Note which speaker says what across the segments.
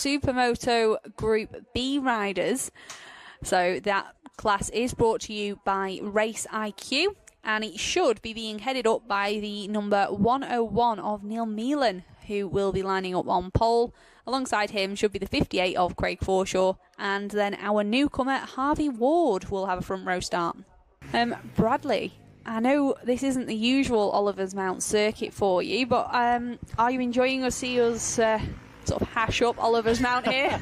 Speaker 1: SuperMoto Group B riders. So that class is brought to you by Race IQ, and it should be being headed up by the number 101 of Neil Meelan, who will be lining up on pole. Alongside him should be the 58 of Craig Forshaw, and then our newcomer Harvey Ward will have a front row start. Bradley, I know this isn't the usual Oliver's Mount circuit for you, but are you enjoying to see us sort of hash up Oliver's Mount here?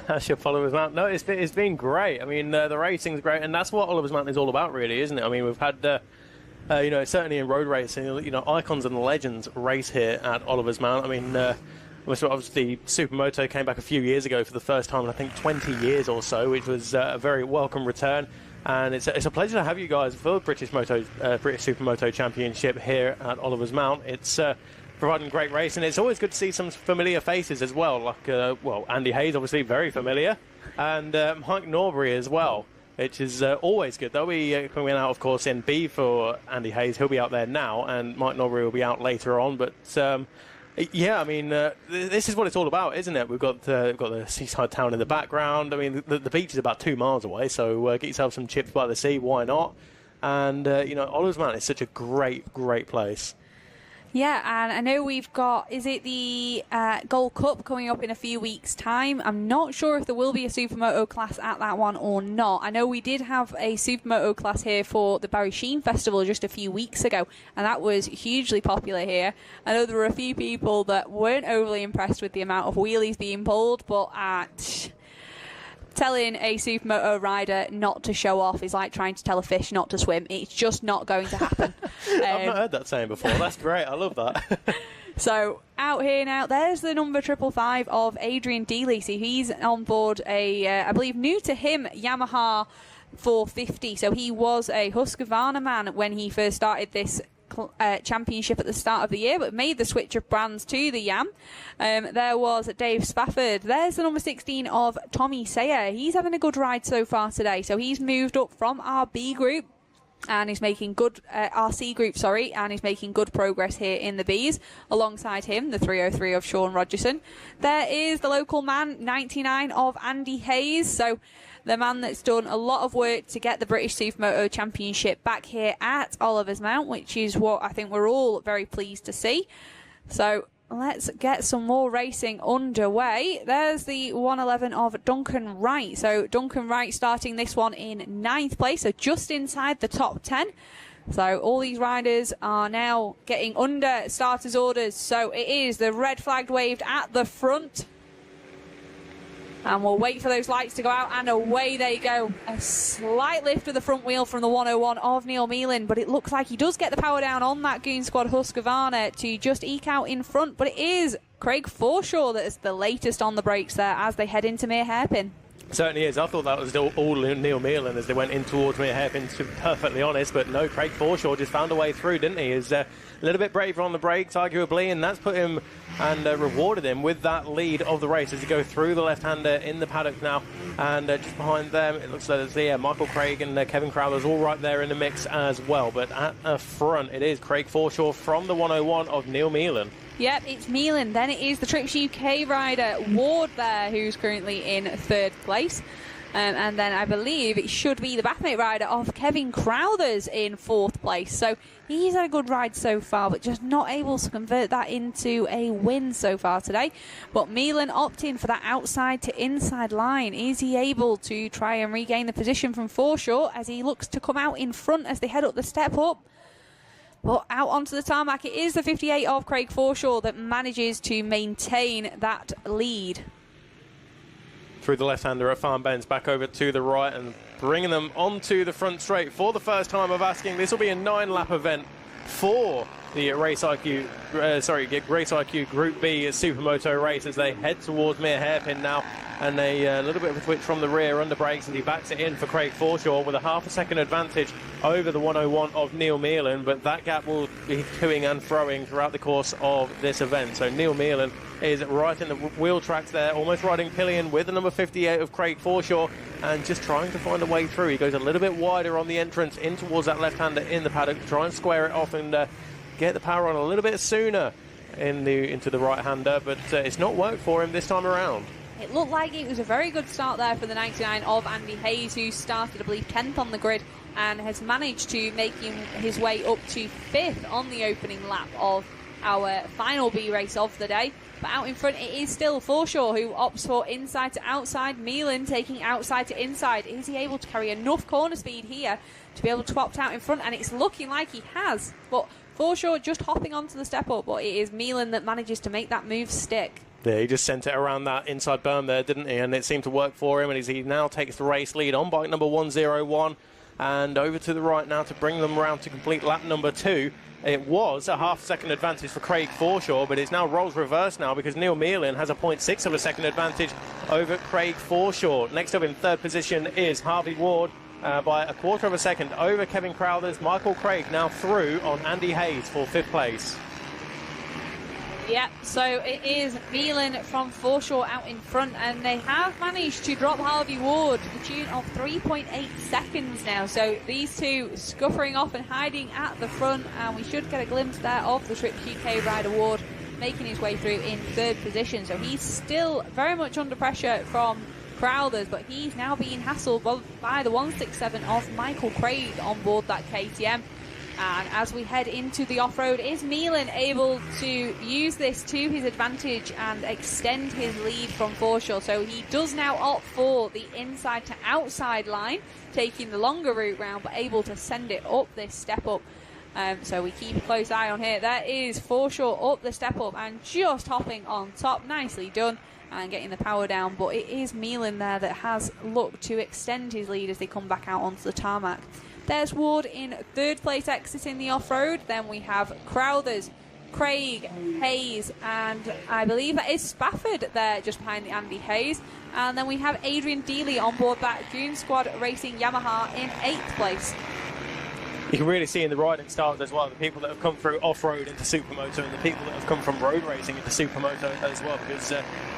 Speaker 2: Hash up Oliver's Mount. No, it's been great. I mean, the racing's great, and that's what Oliver's Mount is all about, really, isn't it? I mean, we've had, certainly in road racing, icons and legends race here at Oliver's Mount. I mean, obviously, SuperMoto came back a few years ago for the first time in, I think, 20 years or so, which was a very welcome return. And it's a pleasure to have you guys for the British SuperMoto Championship here at Oliver's Mount. It's providing great racing. It's always good to see some familiar faces as well, like, Andy Hayes, obviously very familiar, and Mike Norbury as well, which is always good. They'll be coming out, of course, in B for Andy Hayes. He'll be out there now, and Mike Norbury will be out later on. But yeah, I mean, this is what it's all about, isn't it? We've got the seaside town in the background. I mean, the beach is about 2 miles away, so get yourself some chips by the sea. Why not? And Oliver's Mount is such a great place.
Speaker 1: Yeah, and I know we've got, is it the Gold Cup coming up in a few weeks' time? I'm not sure if there will be a Supermoto class at that one or not. I know we did have a Supermoto class here for the Barry Sheen Festival just a few weeks ago, and that was hugely popular here. I know there were a few people that weren't overly impressed with the amount of wheelies being pulled, but telling a Supermoto rider not to show off is like trying to tell a fish not to swim. It's just not going to happen.
Speaker 2: I've not heard that saying before. That's great. I love that.
Speaker 1: So out here now, there's the number 555 of Adrian Dealey. So he's on board I believe new to him, Yamaha 450. So he was a Husqvarna man when he first started this championship at the start of the year, but made the switch of brands to the Yam. There was Dave Spafford. There's the number 16 of Tommy Sayer. He's having a good ride so far today. So he's moved up from our B group and he's making good RC group, and he's making good progress here in the Bs. Alongside him, the 303 of Sean Rogerson. There is the local man, 99 of Andy Hayes. So the man that's done a lot of work to get the British Supermoto Championship back here at Oliver's Mount, which is what I think we're all very pleased to see. So let's get some more racing underway. There's the 111 of Duncan Wright. So Duncan Wright starting this one in 9th place, so just inside the top 10. So all these riders are now getting under starters orders. So it is the red flag waved at the front. And we'll wait for those lights to go out, and away they go. A slight lift of the front wheel from the 101 of Neil Meelan, but it looks like he does get the power down on that Goon Squad Husqvarna to just eke out in front. But it is Craig Forshaw that is the latest on the brakes there as they head into Mere Hairpin.
Speaker 2: Certainly is. I thought that was all Neil Meelan as they went in towards Mere Hairpin, to be perfectly honest. But no, Craig Forshaw just found a way through, didn't he? He's a little bit braver on the brakes, arguably, and that's put him and rewarded him with that lead of the race as he go through the left-hander in the paddock now. And just behind them, it looks like there's Michael Craig and Kevin Crowther's all right there in the mix as well. But at the front, it is Craig Forshaw from the 101 of Neil Meelan.
Speaker 1: Yep, it's Meelan. Then it is the Trips UK rider, Ward there, who's currently in 3rd place. And then I believe it should be the Bathmate rider of Kevin Crowthers in 4th place. So he's had a good ride so far, but just not able to convert that into a win so far today. But Meelan opting for that outside to inside line. Is he able to try and regain the position from Forshaw as he looks to come out in front as they head up the step up? But out onto the tarmac, it is the 58 of Craig Forshaw that manages to maintain that lead.
Speaker 2: Through the left-hander at Farm Bends, back over to the right and bringing them onto the front straight for the first time of asking. This will be a 9-lap event for the Race IQ Group B Supermoto race as they head towards Mere Hairpin now. And a little bit of a twitch from the rear under brakes, and he backs it in for Craig Forshaw with a half a second advantage over the 101 of Neil Meelan. But that gap will be toing and throwing throughout the course of this event. So Neil Meelan is right in the wheel tracks there, almost riding pillion with the number 58 of Craig Forshaw, and just trying to find a way through. He goes a little bit wider on the entrance in towards that left-hander in the paddock, try and square it off and get the power on a little bit sooner into the right-hander, but it's not worked for him this time around.
Speaker 1: it looked like it was a very good start there for the 99 of Andy Hayes, who started, I believe, 10th on the grid and has managed to make his way up to 5th on the opening lap of our final B race of the day. But out in front, it is still Forshaw, who opts for inside to outside. Meelan taking outside to inside. Is he able to carry enough corner speed here to be able to opt out in front? And it's looking like he has. But Forshaw just hopping onto the step up, but it is Meelan that manages to make that move stick.
Speaker 2: Yeah, he just sent it around that inside berm there, didn't he? And it seemed to work for him, and he now takes the race lead on bike number 101. And over to the right now to bring them around to complete lap number 2. It was a half-second advantage for Craig Forshaw, but it's now roles reversed now because Neil Meelan has a 0.6 of a second advantage over Craig Forshaw. Next up in third position is Harvey Ward by a quarter of a second over Kevin Crowthers. Michael Craig now through on Andy Hayes for 5th place.
Speaker 1: Yep, so it is Meelan from Forshaw out in front, and they have managed to drop Harvey Ward to the tune of 3.8 seconds now. So these two scuffering off and hiding at the front, and we should get a glimpse there of the Trips UK rider Ward making his way through in third position. So he's still very much under pressure from Crowthers, but he's now being hassled by the 167 of Michael Craig on board that KTM. And as we head into the off-road, is Meelan able to use this to his advantage and extend his lead from Forshaw? So he does now opt for the inside to outside line, taking the longer route round, but able to send it up this step up. So we keep a close eye on here. There is Forshaw up the step up and just hopping on top. Nicely done and getting the power down. But it is Meelan there that has looked to extend his lead as they come back out onto the tarmac. There's Ward in third place exiting the off-road. Then we have Crowthers, Craig, Hayes, and I believe that is Spafford there just behind the Andy Hayes. And then we have Adrian Dealey on board that June Squad Racing Yamaha in 8th place.
Speaker 2: You can really see in the riding styles as well, the people that have come through off-road into Supermoto and the people that have come from road racing into Supermoto as well, because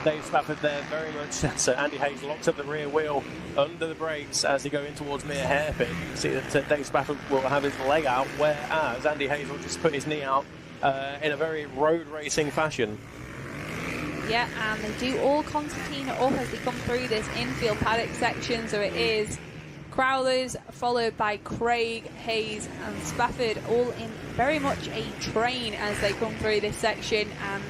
Speaker 2: Dave Spafford there very much, so Andy Hayes locks up the rear wheel under the brakes as they go in towards Mere Hairpin. You can see that Dave Spafford will have his leg out, whereas Andy Hayes will just put his knee out in a very road racing fashion.
Speaker 1: Yeah, and they do all concertina up as they come through this infield paddock section, so it is Crowthers, followed by Craig, Hayes and Spafford, all in very much a train as they come through this section, and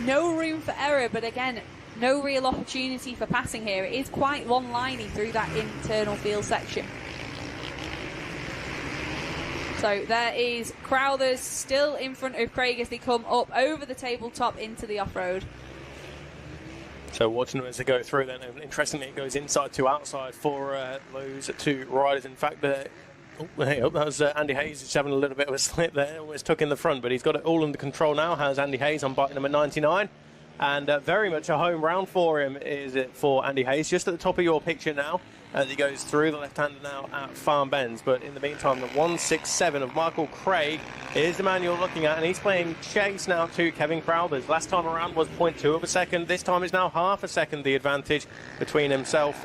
Speaker 1: no room for error, but again, no real opportunity for passing here. It is quite one-liney through that internal field section. So there is Crowthers still in front of Craig as they come up over the tabletop into the off-road.
Speaker 2: So watching them as they go through, then interestingly it goes inside to outside for those two riders. In fact, that was Andy Hayes just having a little bit of a slip there, almost took in the front, but he's got it all under control now. Has Andy Hayes on bike number 99, and very much a home round for him is it for Andy Hayes. Just at the top of your picture now, as he goes through the left-hander now at Farm Bends. But in the meantime, the 167 of Michael Craig is the man you're looking at, and he's playing chase now to Kevin Crowthers. Last time around was 0.2 of a second. This time it's now half a second the advantage between himself,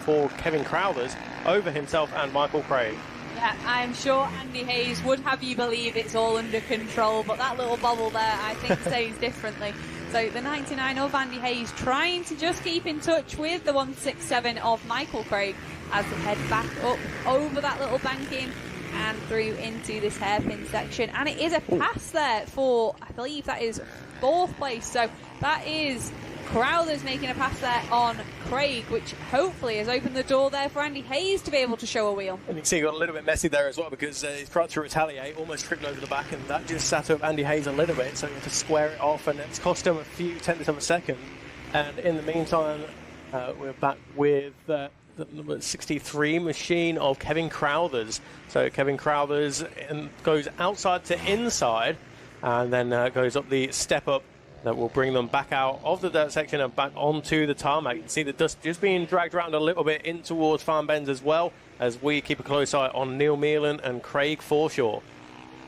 Speaker 2: for Kevin Crowthers over himself and Michael Craig.
Speaker 1: Yeah, I'm sure Andy Hayes would have you believe it's all under control, but that little bobble there, I think, says differently. So the 99 of Andy Hayes trying to just keep in touch with the 167 of Michael Craig as they head back up over that little banking and through into this hairpin section. And it is a pass there for, I believe that is 4th place. So that is Crowthers making a pass there on Craig, which hopefully has opened the door there for Andy Hayes to be able to show a wheel.
Speaker 2: And you can see he got a little bit messy there as well, because he's tried to retaliate, almost tripped over the back, and that just sat up Andy Hayes a little bit, so he had to square it off, and it's cost him a few tenths of a second. And in the meantime, we're back with the number 63 machine of Kevin Crowthers. So Kevin Crowthers goes outside to inside, and then goes up the step up that will bring them back out of the dirt section and back onto the tarmac. You can see the dust just being dragged around a little bit in towards Farm Bends as well, as we keep a close eye on Neil Meelan and Craig Forshaw.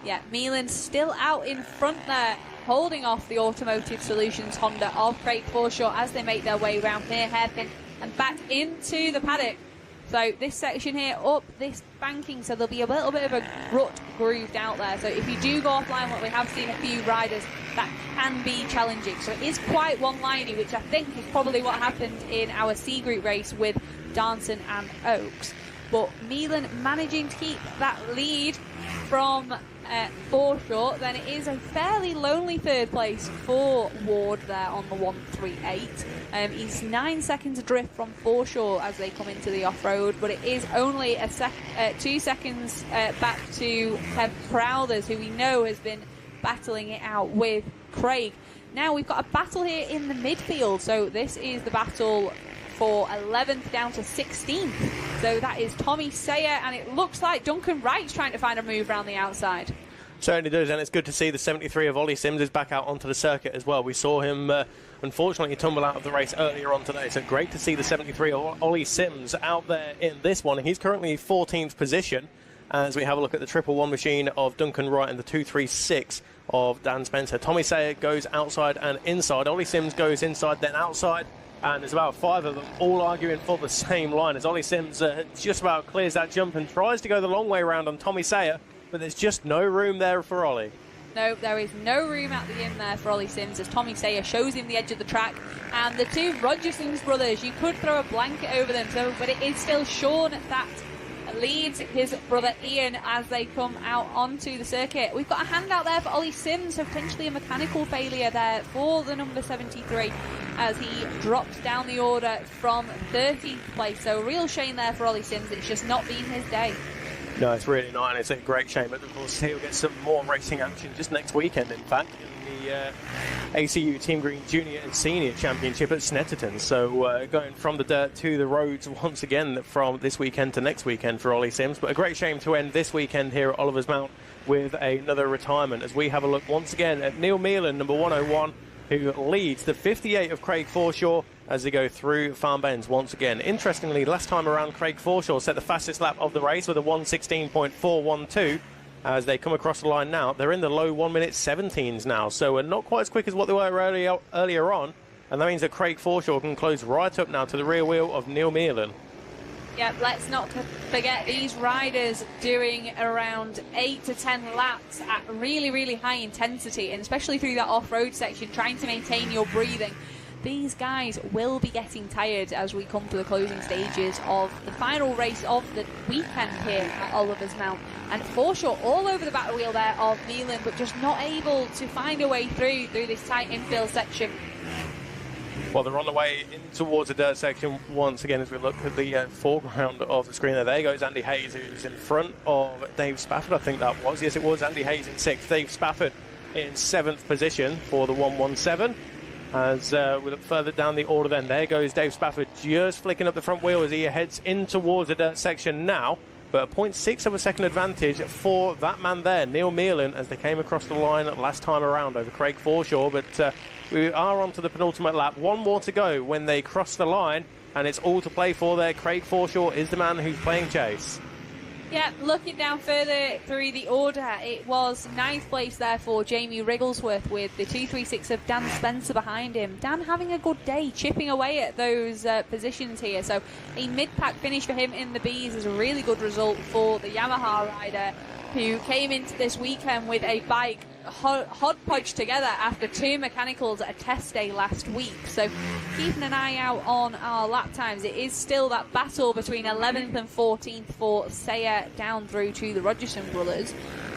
Speaker 1: Yeah, Meelan still out in front there, holding off the Automotive Solutions Honda of Craig Forshaw as they make their way around Mere Hairpin and back into the paddock. So this section here, up this banking, so there'll be a little bit of a rut grooved out there. So if you do go offline, what we have seen a few riders, that can be challenging. So it is quite one-liney, which I think is probably what happened in our C Group race with Darnton and Oaks. But Milan managing to keep that lead from Foreshore. Then it is a fairly lonely third place for Ward there on the 138. He's 9 seconds adrift from Foreshore as they come into the off-road, but it is only 2 seconds back to Kev Prowthers, who we know has been battling it out with Craig. Now we've got a battle here in the midfield, so this is the battle for 11th down to 16th. So that is Tommy Sayer, and it looks like Duncan Wright's trying to find a move around the outside.
Speaker 2: Certainly does, and it's good to see the 73 of Ollie Sims is back out onto the circuit as well. We saw him, unfortunately, tumble out of the race earlier on today, so great to see the 73 of Ollie Sims out there in this one. He's currently 14th position as we have a look at the 111 machine of Duncan Wright and the 236 of Dan Spencer. Tommy Sayer goes outside and inside. Ollie Sims goes inside, then outside. And there's about 5 of them all arguing for the same line as Ollie Sims just about clears that jump and tries to go the long way around on Tommy Sayer, but there's just no room there for Ollie.
Speaker 1: No, there is no room at the end there for Ollie Sims as Tommy Sayer shows him the edge of the track. And the two Rogersons brothers, you could throw a blanket over them, but it is still Sean that leads his brother Ian as they come out onto the circuit. We've got a hand out there for Ollie Sims, so potentially a mechanical failure there for the number 73 as he drops down the order from 13th place. So a real shame there for Ollie Sims. It's just not been his day.
Speaker 2: No, it's really not, and it's a great shame. But of course, he'll get some more racing action just next weekend, in fact, in the ACU Team Green Junior and Senior Championship at Snetterton. So going from the dirt to the roads once again from this weekend to next weekend for Ollie Sims. But a great shame to end this weekend here at Oliver's Mount with another retirement as we have a look once again at Neil Meelan, number 101, who leads the 58 of Craig Forshaw as they go through Farm Bends once again. Interestingly, last time around, Craig Forshaw set the fastest lap of the race with a 1:16.412. As they come across the line now, they're in the low 1:17s now, so not quite as quick as what they were earlier on, and that means that Craig Forshaw can close right up now to the rear wheel of Neil Meelan.
Speaker 1: Yeah, let's not forget these riders doing around 8 to 10 laps at really, really high intensity, and especially through that off-road section, trying to maintain your breathing. These guys will be getting tired as we come to the closing stages of the final race of the weekend here at Oliver's Mount. And Forshaw all over the battle wheel there of Meelan, but just not able to find a way through this tight infill section.
Speaker 2: Well, they're on the way in towards the dirt section once again as we look at the foreground of the screen there. There goes Andy Hayes, who's in front of Dave Spafford, I think that was. Yes, it was Andy Hayes in 6th. Dave Spafford in 7th position for the 117. As we look further down the order then, there goes Dave Spafford just flicking up the front wheel as he heads in towards the dirt section now. But a 0.6 of a second advantage for that man there, Neil Meelan, as they came across the line last time around over Craig Forshaw. But we are on to the penultimate lap. One more to go when they cross the line, and it's all to play for there. Craig Forshaw is the man who's playing chase.
Speaker 1: Yeah, looking down further through the order, it was 9th place there for Jamie Wrigglesworth with the 236 of Dan Spencer behind him. Dan having a good day, chipping away at those positions here. So a mid-pack finish for him in the Bs is a really good result for the Yamaha rider who came into this weekend with a bike hodgepodge together after 2 mechanicals at a test day last week. So keeping an eye out on our lap times. It is still that battle between 11th and 14th for Sayer down through to the Rogerson brothers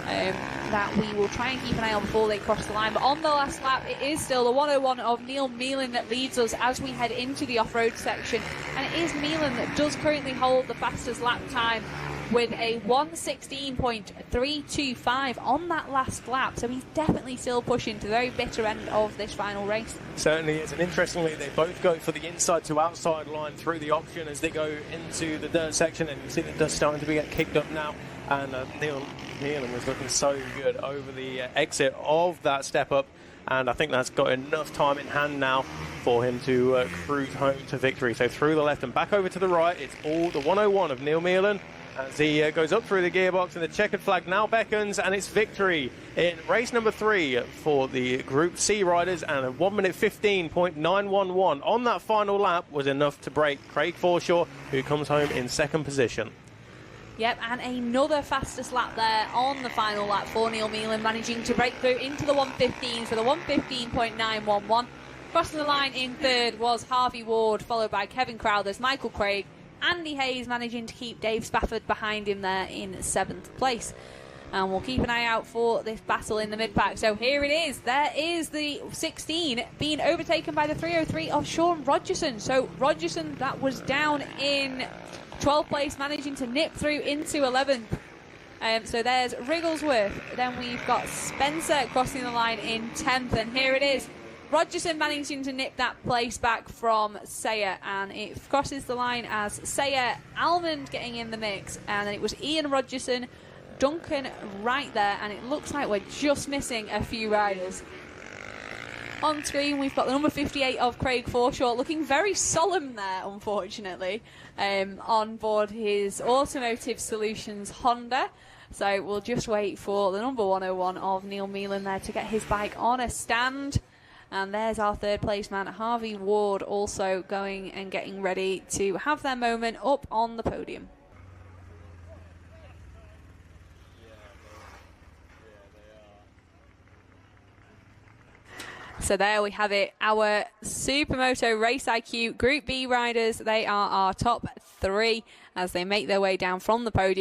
Speaker 1: that we will try and keep an eye on before they cross the line. But on the last lap, it is still the 101 of Neil Meelan that leads us as we head into the off-road section, and it is Meelan that does currently hold the fastest lap time with a 1:16.325 on that last lap. So he's definitely still pushing to the very bitter end of this final race.
Speaker 2: Certainly is, and interestingly, they both go for the inside to outside line through the option as they go into the dirt section, and you see the dust starting to get kicked up now. And Neil Meelan was looking so good over the exit of that step up, and I think that's got enough time in hand now for him to cruise home to victory. So through the left and back over to the right, it's all the 101 of Neil Meelan as he goes up through the gearbox, and the checkered flag now beckons, and it's victory in race number 3 for the Group C riders, and a 1:15.911 on that final lap was enough to break Craig Forshaw, who comes home in 2nd position.
Speaker 1: Yep, and another fastest lap there on the final lap for Neil Meelan, managing to break through into the 1:15 for the 1:15.911. Crossing the line in 3rd was Harvey Ward, followed by Kevin Crowthers, Michael Craig, Andy Hayes managing to keep Dave Spafford behind him there in 7th place. And we'll keep an eye out for this battle in the mid-pack. So here it is. There is the 16 being overtaken by the 303 of Sean Rogerson. So Rogerson, that was down in 12th place, managing to nip through into 11th. So there's Wrigglesworth. Then we've got Spencer crossing the line in 10th. And here it is. Rogerson managing to nip that place back from Sayer, and it crosses the line as Sayer, Almond getting in the mix, and then it was Ian Rogerson, Duncan right there, and it looks like we're just missing a few riders. On screen we've got the number 58 of Craig Forshaw, looking very solemn there, unfortunately, on board his Automotive Solutions Honda. So we'll just wait for the number 101 of Neil Meelan there to get his bike on a stand. And there's our 3rd place man, Harvey Ward, also going and getting ready to have their moment up on the podium. So there we have it, our Supermoto Race IQ Group B riders. They are our top 3 as they make their way down from the podium.